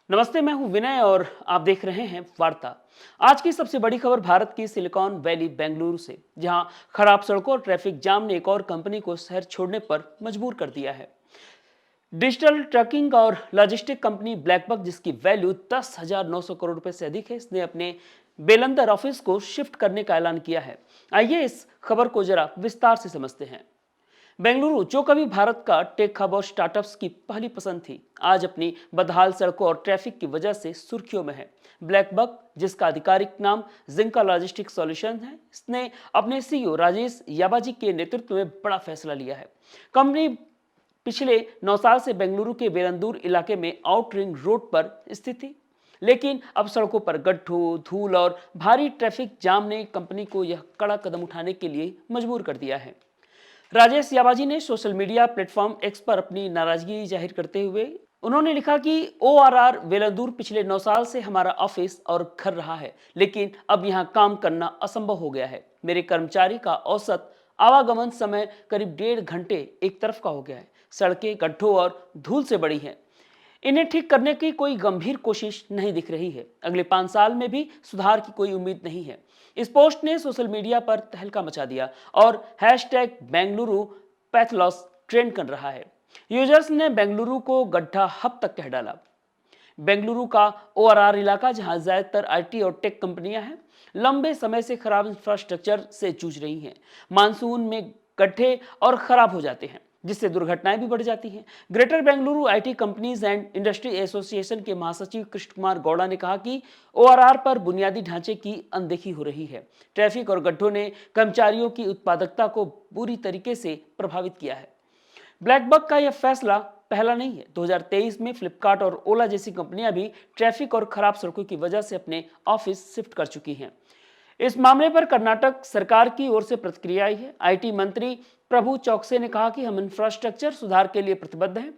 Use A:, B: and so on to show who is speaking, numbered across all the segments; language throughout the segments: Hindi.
A: नमस्ते, मैं हूं विनय और आप देख रहे हैं वार्ता। आज की सबसे बड़ी खबर भारत की सिलिकॉन वैली बेंगलुरु से, जहां खराब सड़कों और ट्रैफिक जाम ने एक और कंपनी को शहर छोड़ने पर मजबूर कर दिया है। डिजिटल ट्रकिंग और लॉजिस्टिक कंपनी ब्लैकबक, जिसकी वैल्यू 10,900 करोड़ रुपए से अधिक है, इसने अपने बेलंदर ऑफिस को शिफ्ट करने का ऐलान किया है। आइए इस खबर को जरा विस्तार से समझते हैं। बेंगलुरु, जो कभी भारत का टेक हब और स्टार्टअप्स की पहली पसंद थी, आज अपनी बदहाल सड़कों और ट्रैफिक की वजह से सुर्खियों में है। ब्लैकबक, जिसका आधिकारिक नाम जिंका लॉजिस्टिक सॉल्यूशन है, इसने अपने सीईओ राजेश याबाजी के नेतृत्व में बड़ा फैसला लिया है। कंपनी पिछले 9 साल से बेंगलुरु के वेरंदूर इलाके में आउट रिंग रोड पर स्थित थी, लेकिन अब सड़कों पर गड्ढों, धूल और भारी ट्रैफिक जाम ने कंपनी को यह कड़ा कदम उठाने के लिए मजबूर कर दिया है। राजेश याबाजी ने सोशल मीडिया प्लेटफॉर्म एक्स पर अपनी नाराजगी जाहिर करते हुए उन्होंने लिखा कि ओआरआर वेलादूर पिछले 9 साल से हमारा ऑफिस और घर रहा है, लेकिन अब यहां काम करना असंभव हो गया है। मेरे कर्मचारी का औसत आवागमन समय करीब 1.5 घंटे एक तरफ का हो गया है। सड़कें गड्ढों और धूल से बड़ी हैं। इन्हें ठीक करने की कोई गंभीर कोशिश नहीं दिख रही है। अगले 5 साल में भी सुधार की कोई उम्मीद नहीं है। इस पोस्ट ने सोशल मीडिया पर तहलका मचा दिया और हैशटैग बेंगलुरु पैथलॉस ट्रेंड कर रहा है। यूजर्स ने बेंगलुरु को गड्ढा हब तक कह डाला। बेंगलुरु का ओआरआर इलाका, जहां ज्यादातर आईटी और टेक कंपनियां हैं, लंबे समय से खराब इंफ्रास्ट्रक्चर से जूझ रही हैं। मानसून में गड्ढे और खराब हो जाते हैं, जिससे दुर्घटनाएं भी बढ़ जाती हैं। Greater Bengaluru IT companies and industry association के महासचिव कृष्ण कुमार गौड़ा ने कहा कि ओआरआर पर बुनियादी ढांचे की अनदेखी हो रही है। ट्रैफिक और गड्ढों ने कर्मचारियों की उत्पादकता को बुरी तरीके से प्रभावित किया है। ब्लैकबक का यह फैसला पहला नहीं है। 2023 में फ्लिपकार्ट और ओला जैसी कंपनियां भी ट्रैफिक और खराब सड़कों की वजह से अपने ऑफिस शिफ्ट कर चुकी हैं। इस मामले पर कर्नाटक सरकार की ओर से प्रतिक्रिया आई है। आईटी मंत्री प्रभु चौकसे ने कहा कि हम इंफ्रास्ट्रक्चर सुधार के लिए प्रतिबद्ध हैं।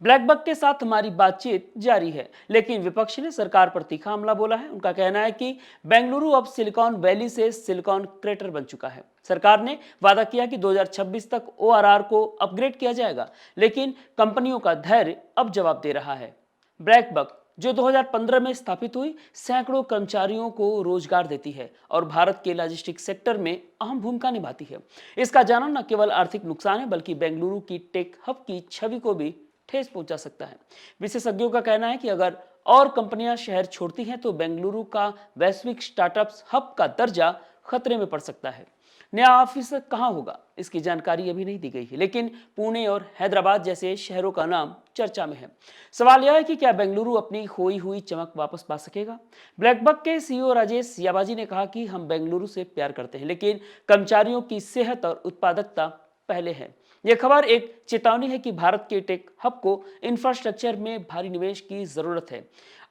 A: ब्लैकबक के साथ हमारी बातचीत जारी है, लेकिन विपक्ष ने सरकार पर तीखा हमला बोला है। उनका कहना है कि बेंगलुरु अब सिलिकॉन वैली से सिलिकॉन क्रेटर बन चुका है। सरकार ने वादा किया कि 2026 तक ओआरआर को अपग्रेड किया जाएगा, लेकिन कंपनियों का धैर्य अब जवाब दे रहा है। ब्लैकबक, जो 2015 में स्थापित हुई, सैकड़ों कर्मचारियों को रोजगार देती है और भारत के लॉजिस्टिक्स सेक्टर में अहम भूमिका निभाती है। इसका जाना न केवल आर्थिक नुकसान है, बल्कि बेंगलुरु की टेक हब की छवि को भी ठेस पहुंचा सकता है। विशेषज्ञों का कहना है कि अगर और कंपनियां शहर छोड़ती हैं, तो बेंगलुरु का वैश्विक स्टार्टअप्स हब का दर्जा खतरे में पड़ सकता है। नया ऑफिस कहां होगा, इसकी जानकारी अभी नहीं दी गई है, लेकिन पुणे और हैदराबाद जैसे शहरों का नाम चर्चा में है। सवाल यह है कि क्या बेंगलुरु अपनी खोई हुई चमक वापस पा सकेगा। ब्लैकबक के सीईओ राजेश याबाजी ने कहा कि हम बेंगलुरु से प्यार करते हैं, लेकिन कर्मचारियों की सेहत और उत्पादकता पहले है। यह खबर एक चेतावनी है कि भारत के टेक हब को इंफ्रास्ट्रक्चर में भारी निवेश की जरूरत है।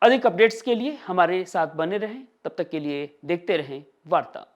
A: अधिक अपडेट्स के लिए हमारे साथ बने रहें। तब तक के लिए देखते रहें वार्ता।